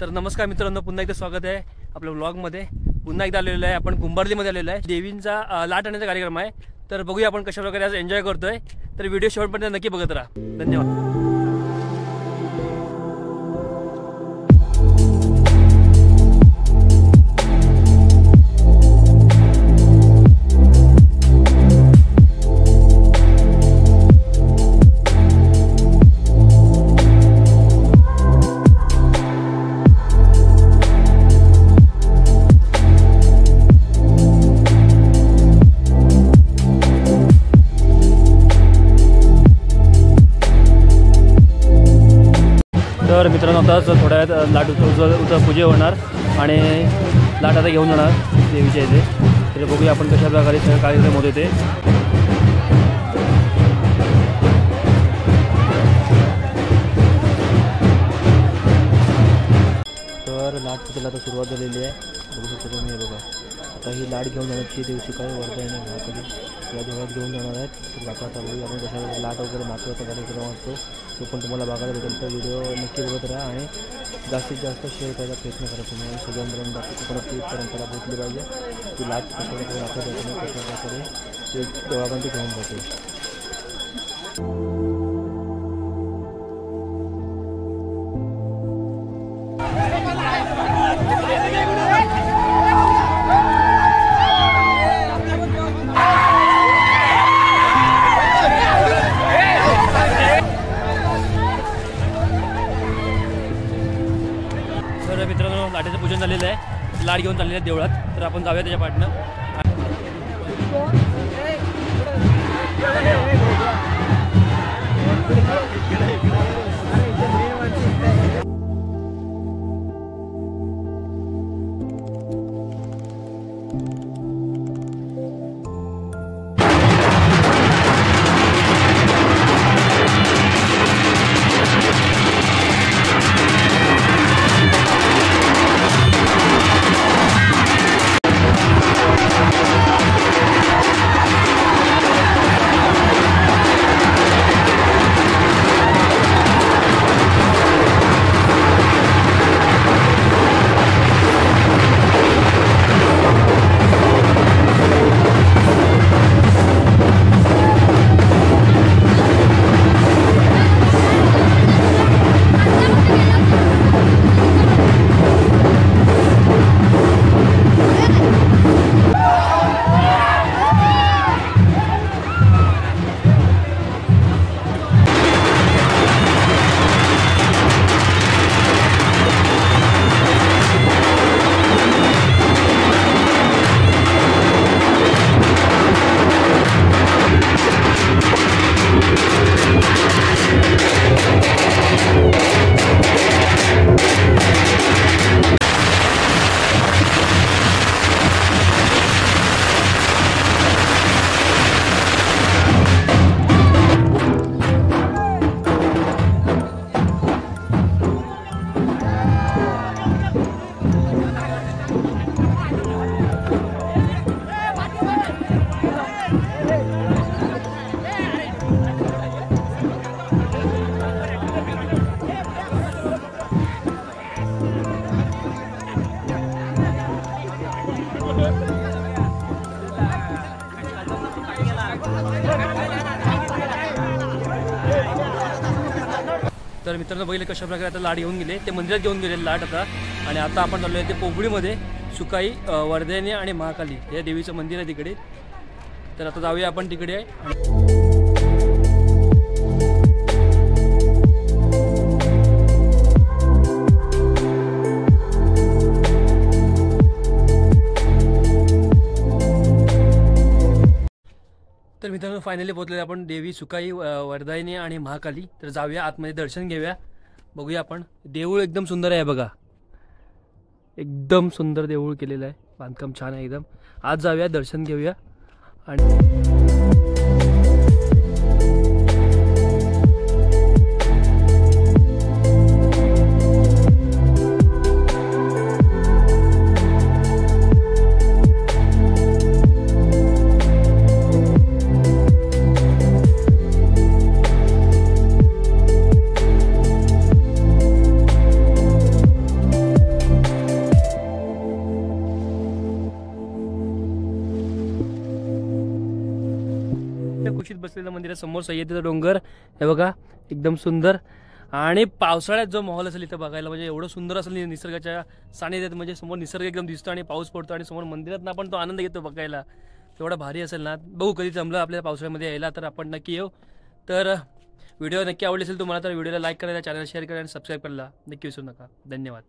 तर नमस्कार मित्रांनो, पुन्हा एकदा स्वागत आहे आपल्या व्लॉगमध्ये। पुन्हा एकदा आलेलो आहे आपण कुंभारलीमध्ये आलेलो आहे। देवींचा लाट आणण्याचा कार्यक्रम आहे, तर बघूया आपण कशा प्रकारे आज एन्जॉय करतोय। तर व्हिडिओ शेवटपर्यंत नक्की बघत राहा। धन्यवाद। तर मित्रांनो, आता थोड्या वेळात लाट उत्सव पूजा होणार आणि लाट आता घेऊन जाणार देवीच्या इथे। तर बघूया आपण कशा प्रकारे सगळं कार्यक्रम होते ते। तर लाट पूजेला आता सुरुवात झालेली आहे, बघू शकता तुम्ही। बघा आता ही लाट घेऊन जाण्याची दिवशी काय वर्धायने महाकाली या देवळात घेऊन जाणार आहेत। तर आता बघूया आपण कशा लाट वगैरे नाचवायचा कार्यक्रम असतो तो पण तुम्हाला बघायला भेटेल। तर व्हिडिओ नक्की बघत राहा आणि जास्तीत जास्त शेअर करायचा प्रयत्न करा तुम्ही। सगळ्यांपर्यंत ती परंपरा पोचली पाहिजे की लाट कशा प्रकारे दाखवत नाही, कशा प्रकारे ते देवापर्यंत घेऊन जाते। तर मित्रांनो, लाटेचं पूजन झालेलं आहे, लाट घेऊन चाललेलं आहे देवळात। तर आपण जाऊया त्याच्या पाठनं। तर मित्रांनो, बघितलं कशा प्रकारे आता लाट घेऊन गेले, ते मंदिरात घेऊन गेले लाट आता। आणि आता आपण चाललो आहे ते पोबळीमध्ये, सुकाई वर्धायनी आणि महाकाली या देवीचं मंदिर आहे तिकडे। तर आता जाऊया आपण तिकडे। तर मित्रांनो, फायनली पोहोचलेले आपण देवी सुकाई वर्धायनी आणि महाकाली। तर जाऊया आतमध्ये, दर्शन घेऊया, बघूया आपण। देऊळ एकदम सुंदर आहे बघा, एकदम सुंदर देऊळ केलेलं आहे, बांधकाम छान आहे एकदम। आज जाऊया, दर्शन घेऊया आणि शांत कुशीत बसलेलं मंदिर आहे. समोर सह्याद्रीचा डोंगर हे बघा एकदम सुंदर. आणि पावसाळ्यात जो माहोल असेल इथं बघायला म्हणजे एवढं सुंदर असेल निसर्गाच्या सानिध्यात. म्हणजे समोर निसर्ग एकदम दिसतो आणि पाऊस पडतो आणि समोर मंदिरात आपण तो आनंद घेतो बघायला. तेवढा भारी असेल ना. बघू कधी जमलं आपल्याला पावसाळ्यामध्ये यायला तर आपण नक्की येऊ. तर व्हिडिओ नक्की आवडली असेल तुम्हाला तर व्हिडिओला लाईक करायला, चॅनल शेअर करा आणि सबस्क्राईब करायला नक्की विसरू नका. धन्यवाद.